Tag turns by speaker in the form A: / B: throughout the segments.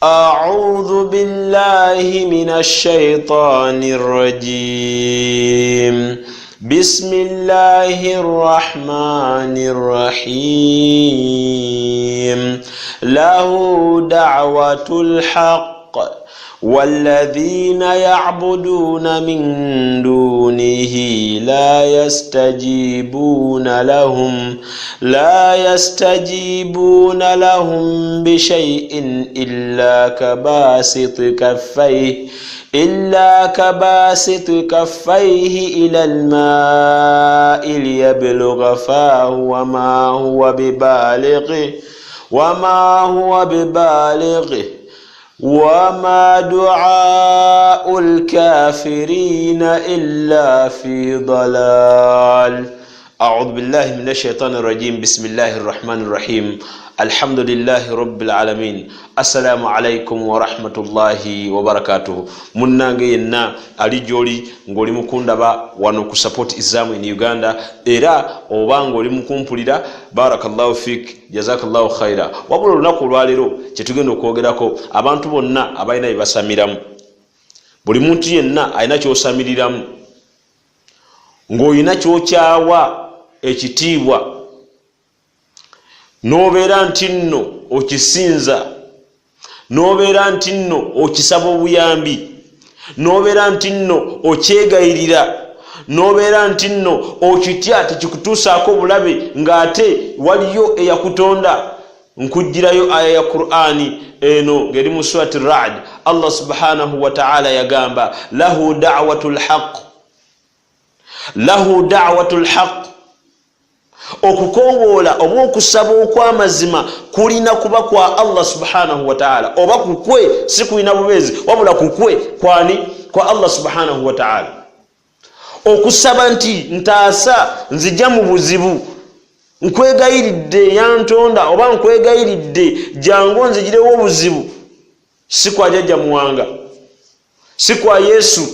A: أعوذ بالله من الشيطان الرجيم بسم الله الرحمن الرحيم له دعوة الحق والذين يعبدون من دونه لا يستجيبون لهم بشيء إلا كباسط كفيه إلى الماء ليبلغ فاه وما هو ببالغه وما دعاء الكافرين إلا في ضلال. أعوذ بالله من الشيطان الرجيم. بسم الله الرحمن الرحيم. الحمد لله رب العالمين. السلام عليكم ورحمة الله وبركاته. Munange yenna alijoli ngoli mukundaba wano ku support izamu in Uganda era obango oli mukumpulira barakallahu fik jazakallahu khaira. Wabula lunaku lwalero kyetugenda okwogerako abantu bonna abalina bibasamiramu. Buli muntu yenna alina kyosamiriramu ng'olina kyokyawa ekitiibwa nobeera nti nno okisinza, nobeera nti nno okisaba obuyambi, nobeera nti nno okyegayirira, nobeera nti nno okitya tekikutuusaako bulabe ng'ate waliyo eyakutonda. Nkujjirayo aya ya Qur'ani eno ngeri mu surati Ra'd. Allah subhanahu wa ta'ala yagamba lahu da'watul haqq. Okukowoola oba okusaba okw'amazima kulina kuba kwa Allah subhanahu wa ta'ala, oba kukwe si kulina bubeezi wabula kukwe kwani kwa Allah subhanahu wa ta'ala. Okusaba nti ntaasa nzija mu buzibu, nkwegayiridde yantonda oba nkwegayiridde jangu nzijirewo obuzibu, si kwa jjajja muwanga, si kwa Yesu,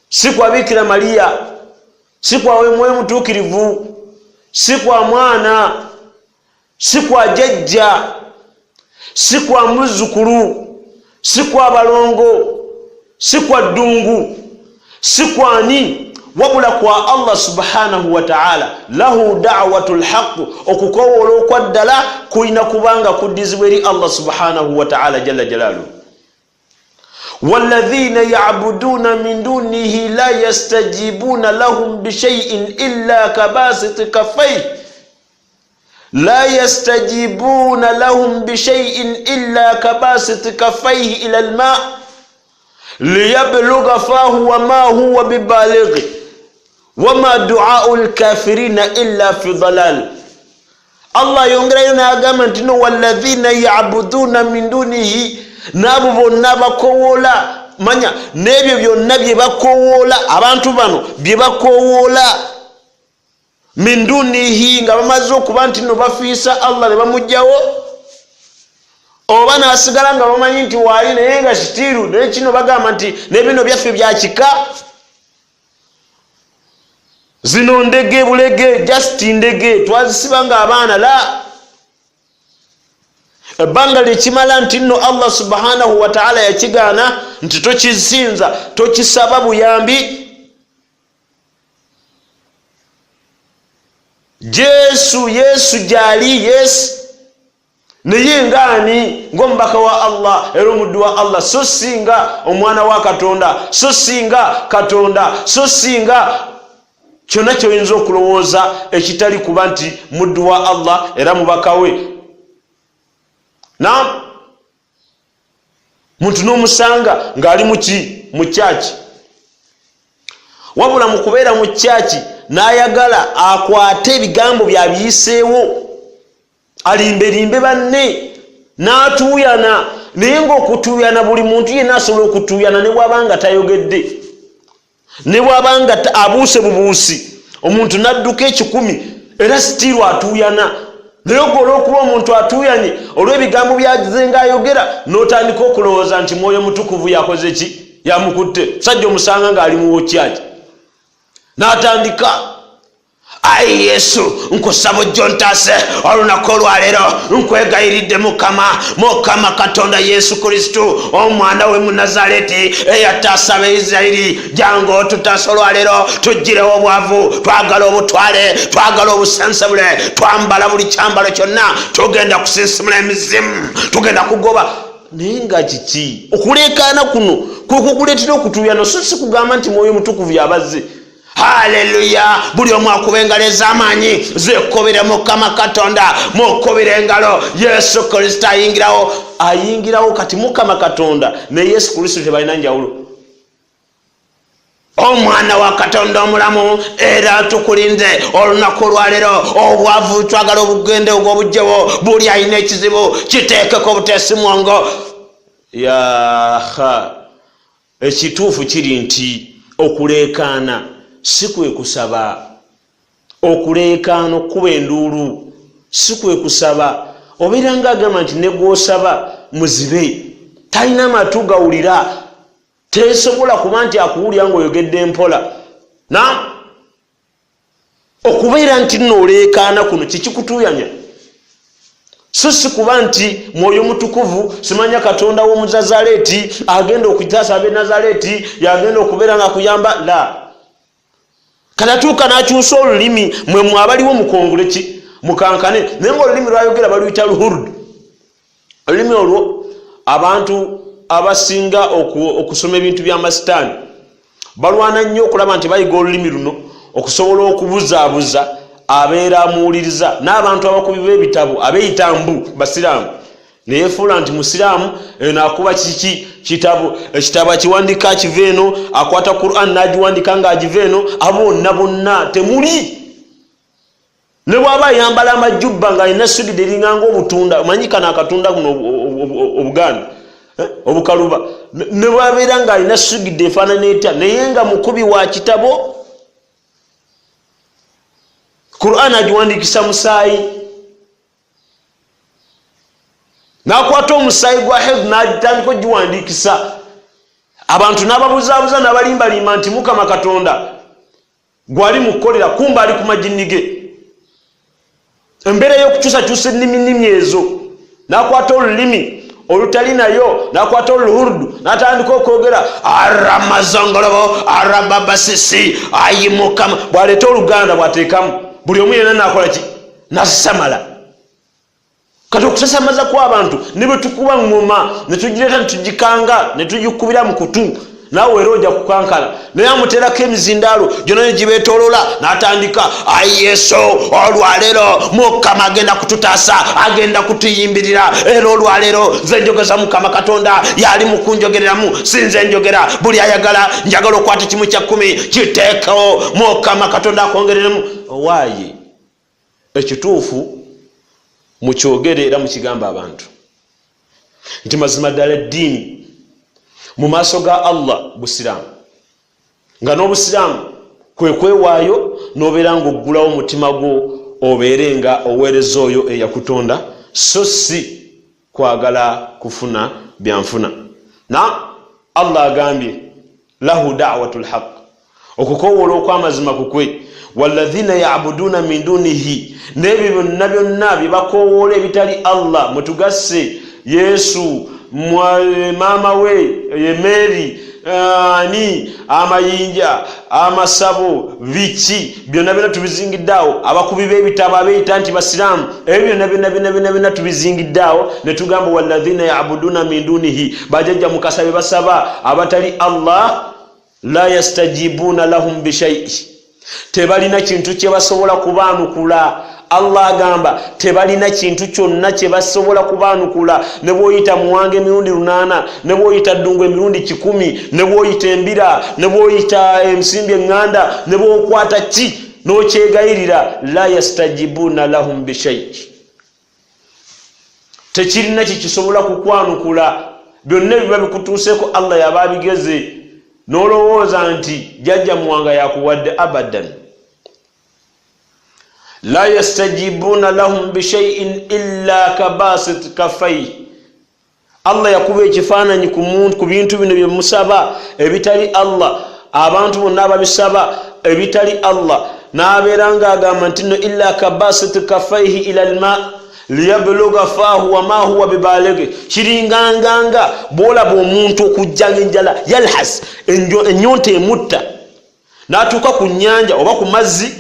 A: si kwa Bikira Maria, si kwa Mwoyo Mutuukirivu, si kwa mwana, si kwa jjajja, si kwa muzzukulu, si kwa balongo, si kwa ddungu, si kwani wabula kwa Allah subhanahu wa ta'ala. Lahu da'watul haqq. Okukowoola okwaddala kulina kubanga kuddizibwa eri Allah subhanahu wa ta'ala jalla jalaluhu. والذين يعبدون من دونه لا يستجيبون لهم بشيء إلا كباسط كفيه إلى الماء ليبلغ فاه وما هو ببالغه وما دعاء الكافرين إلا في ضلال. الله يونغرا نagamba nti no walladhina ya'buduna min dunihi, nabo bonna bakowoola. Manya n'ebyo byonna bye bakowoola abantu bano bye bakowoola min dunihi nga bamaze okuba nti no bafiisa Allah ne bamugjawo, oba n'asigala nga bamanyi nti waali naye nga kitiiru naye kino bagamba nti n'ebino byaffe bya kika, zino ndege bulege just ndege twazisiba nga abaana la. Ebbanga likimala nti nno Allah subhanahu wa ta'ala yakigaana nti tokisinza tokisaba buyambi. Yesu jali yes naye ngani ng'omubaka wa Allah era omuddu wa Allah, so singa omwana wa Katonda, so singa Katonda, so singa kyonna kyoyinza okulowooza ekitali kuba nti muddu wa Allah era mubaka we. Na muntu n'omusanga ng'ali mu kyaki, wabula mu kubeera mu kyaki n'ayagala akwate ebigambo byabiyiseewo alimberimbe banne n'atuuyana. Naye ng'okutuuyana buli muntu yenna asobola okutuuyana ne bw'abanga tayogedde, ne bw'abanga abuuse bubuusi, omuntu n'adduka 10 era sitiirwa atuuyana. Naye olw'okuba omuntu atuuyanye olw'ebigambo byagize ng'ayogera n'otandika okulowooza nti Mwoyo Mutukuvu yakoze ki? Yamukutte. Sajja omusanga ng'ali mu wokyaki n'atandika Ai Yesu nkusaba jontase olunaku olwaleero nkwegayiridde mukama Katonda Yesu Kristo omwana we mu Nazareti eyattaasa Abayisirayiri jangu otutaase olwaleero tujjirewo obwavu twagala obutwale twagala obusansabule twambala buli kyambalo kyonna tugenda kusinsimula emizimu tugenda kugoba naye nga kiki okuleekaana kuno kukukuleetera okutuyano so si kugamba nti Mwoyo Mutukuvu yabazze. Haleluya. Buli omu akuba engalo ez'amaanyi zekobere Mukama Katonda mukobere engalo. Yesu Kristo ayingirawo kati Mukama Katonda ne Yesu Kristo tebalina njawulo. Omwana wa Katonda omulamu era tukulinze olunaku olwaleero obwavu twagala obugende ogw'obujjewo buli alina ekizibu kiteekeko obuteesi mwongo. Yaha ekituufu kiri nti okuleekaana si kwe kusaba. Okuleekaana okuba enduulu si kwe kusaba. Obeera ng'agamba nti ne gw'osaba muzibe talina matu gawulira tesobola kuba nti akuwulira ng'oyogedde mpola. Okubeera nti nooleekaana kuno kikikutuyanya so si kuba nti Mwoyo Mutukuvu simanya Katonda w'omu Nazareti agenda okutaasa ab'e Nazareti yagenda okubeera nga kuyamba la. Kanatuuka n'akyusa olulimi mwe abaliwo mukongole ki mukankane naye ng'olulimi lwayogera baluyita luhurdu. Olulimi olwo abantu abasinga okusoma ebintu by'amasitaani balwana nnyo okulaba nti bayiga olulimi luno okusobola okubuzaabuza abeera amuwuliriza n'abantu abakubi b'ebitabo abeeyita mbu basiraamu neyefuula nti musiraamu naakuba kiki ekitabo akiwandika akiva eno akwata Qur'an n'agiwandika ng'agiva eno abonna bonna temuli. Ne bw'aba ayambala amajjubba ng'alina sugide eringanga obutunda omanyikana akatunda kuno Obuganda obukaluba ne bw'abeera ng'alina sugide efaanana etya naye nga mukubi wa kitabo Qur'an agiwandikisa musaayi n'akwata omusaayi gwa hifdh n'agitandika ogiwandikisa abantu n'ababuzaabuza n'abalimbalimba nti Mukama Katonda gwali mukukolera kumba ali ku majjini ge. Embeera y'okukyusakyusa ennimi ezo n'akwata olulimi olutali nayo n'akwata oluhurdu n'atandika okwogera aramazongolobo arababasisi ayi Mukama bw'aleeta Oluganda bw'ateekamu buli omu yenna n'akola ki n'asamala. Kati okusasamaza kw'abantu ne bwe tukuba ngoma ne tugireeta ne tugikanga ne tugikubira mu kutu naawe era ojja kukankana naye amuteerako emizindaalo gyonna ne gibeetoolola n'atandika ayi Yesu olwaleero Mukama agenda kututaasa agenda kutuyimbirira era olwaleero nze njogeza Mukama Katonda yali mu kunjogereramu sinze njogera buli ayagala njagala okwata kimu kya 10 kiteekewo Mukama Katonda akwongereremu. Waayi ekituufu mukyogere era mukigamba abantu nti mazima ddala eddiini mu maaso ga Allah busiraamu nga n'obusiraamu kwe kwewaayo n'obeera ng'oggulawo omutima gwo obeere nga oweereza oyo eyakutonda so si kwagala kufuna byanfuna. Allah agambye lahu da'watul haqq okukowoola okw'amazima kukwe walladhina ya'buduna min dunihi n'ebyo byonna byonna bye bakowoola ebitali Allah mutugasse Yesu mama we Mary ani amayinja amasabo biki byonna byonna tubizingiddeawo abakubi b'ebitabo abeeyita nti basiraamu ebyo byonna tubizingiddeawo ne tugamba walladhina ya'buduna min dunihi bajajja mukasa be basaba abatali Allah la yastajibuna lahum bishay'in tebalina kintu kye basobola kubaanukula. Allah agamba tebalina kintu kyonna kye basobola kubaanukula. Ne bw'oyita muwange emirundi 8 ne bw'oyita ddungu emirundi 10 ne bw'oyita embira ne bw'oyita ensimbi eŋŋanda ne bw'okwata ki n'okyegayirira la yastajibuna lahum bishay'in tekirina kikisobola kukwanukula. Byonna biba bikutuuseko Allah yaba abigeze n'olowooza nti jjajja muwanga yakuwadde abadan. La yastajibuna lahum bishay'in illa kabasit kafai. Allah yakuba ekifaananyi ku bintu bino bye musaba ebitali Allah abantu bonna ababisaba ebitali Allah nabeeranga agamba nti nno illa kabasiti kafaihi ila alma liyabluga fahu wama huwa bibalege kiringanganga bwolaba omuntu okujjanga enjala yalhas ennyonta emutta n'atuuka ku nnyanja oba ku mazzi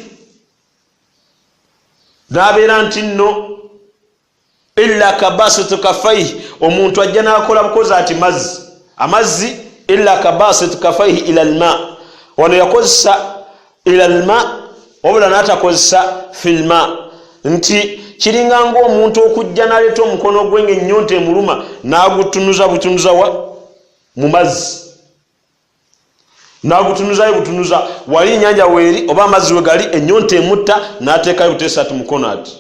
A: nabeera nti nno illa kabasiti kafaihi omuntu ajja n'akola bukozi ati amazzi illa kabasiti kafaihi ila alma wano yakozesa ila alma wabula n'atakozesa filma nti kiringa ng'omuntu okujja n'aleeta omukono gwe ng'ennyonta emuluma n'agutunuza butunuza mu mazzi n'agutunuzayo butunuza wali ennyanja weeri oba amazzi we gali ennyonta emutta n'ateekayo buteesa ati mukono ati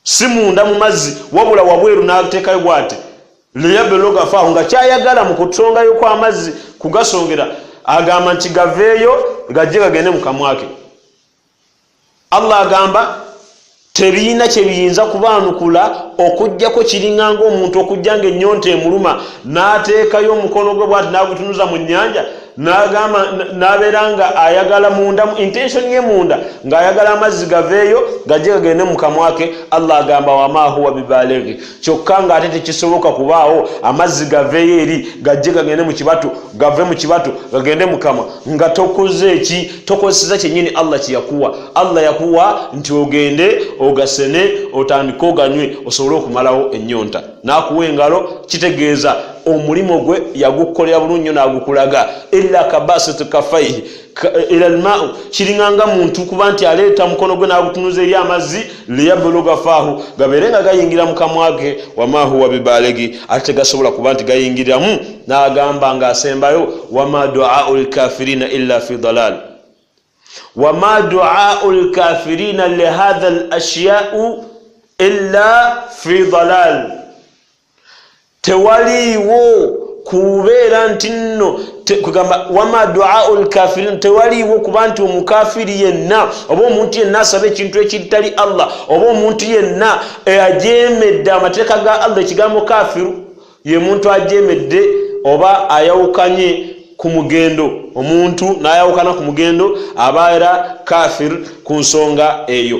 A: si munda mu mazzi wabula wabweru n'ateekayo bw'ati liyabluga fahu nga kyayagala mu kutongayo kw'amazzi kugasongera agamba nti gaveeyo gajje gagende mu kamwa ke. Allah agamba tebiina kye biyinza kubaanukula okujjako kiringa ng'omuntu okujja ng'ennyonta emuluma n'ateekayo omukono gwe bw'ati n'agutunuza mu nnyanja n'agamba n'abeera nga ayagala munda intention ye munda ng'ayagala amazzi gaveeyo gajje gagende mu kamwa ke. Allah agamba wama huwa bibalege kyokka ng'ate tekisoboka kubaawo amazzi gaveeyo eri gajje gagende mu kibatu gave mu kibatu gagende mu kamwa nga tokoze eki tokozesa kyennyini Allah kyeyakuwa. Allah yakuwa nti ogende ogasene otandike oganywe osobole okumalawo ennyonta n'akuwa engalo kitegeeza omulimo gwe yagukolera bulungi n'agukulaga illa kabasiti kafaihi ila alma kiringanga muntu kuba nti aleeta mukono gwe n'agutunuza eri amazzi liyabluga fahu gabeere nga gayingira mu kamwa ke wama huwa bibalegi ate tegasobola kuba nti gayingiramu n'agamba ng'asembayo wama duau lkafirina illa fi dalal wama duau lkafirina lihadha lashyau illa fi dalal tewaliwo kubeera nti nno kugamba wama duau lkafirin tewaliwo kuba nti omukafiri yenna oba omuntu yenna asaba ekintu ekitali Allah oba omuntu yenna ajemedde amateeka ga Allah. Ekigambo kafiru ye muntu ajemedde oba ayawukanye ku mugendo omuntu n'ayawukana ku mugendo abaera kafir ku nsonga eyo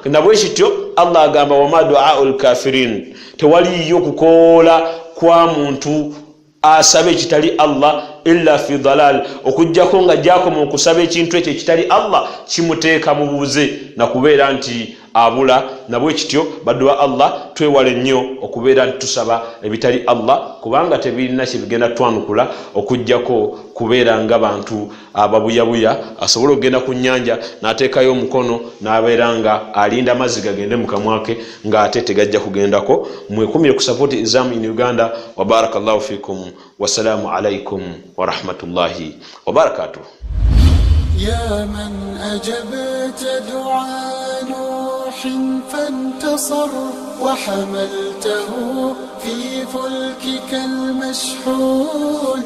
A: nabwe kityo Allah agamba wama duau lkafirin tewaliyo kukoola kwa muntu asaba ekitali Allah illa fi dalal okujjako nga gyakoma okusaba ekintu ekyo ekitali Allah kimuteeka mu bubuze nakubeera nti abula. Nabwe kityo badduwa Allah twewale nnyo okubeera nti tusaba ebitali Allah kubanga tebirina kyebigenda twanukula okujjako kubeera nga bantu ababuyabuya asobola okugenda ku nnyanja n'ateekayo omukono n'abeera nga alinda amazzi gagende mu kamwa ke ng'ate tegajja kugendako. Mwekumire ku support Islam in Uganda. Wa barakallahu fikum. Wassalamu alaikum wa rahmatullahi wa barakatuh.
B: يا من أجبت دعاء نوح فانتصر وحملته في فلكك المشحون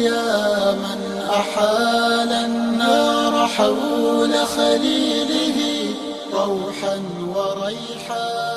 B: يا من أحال النار حول خليله روحا وريحا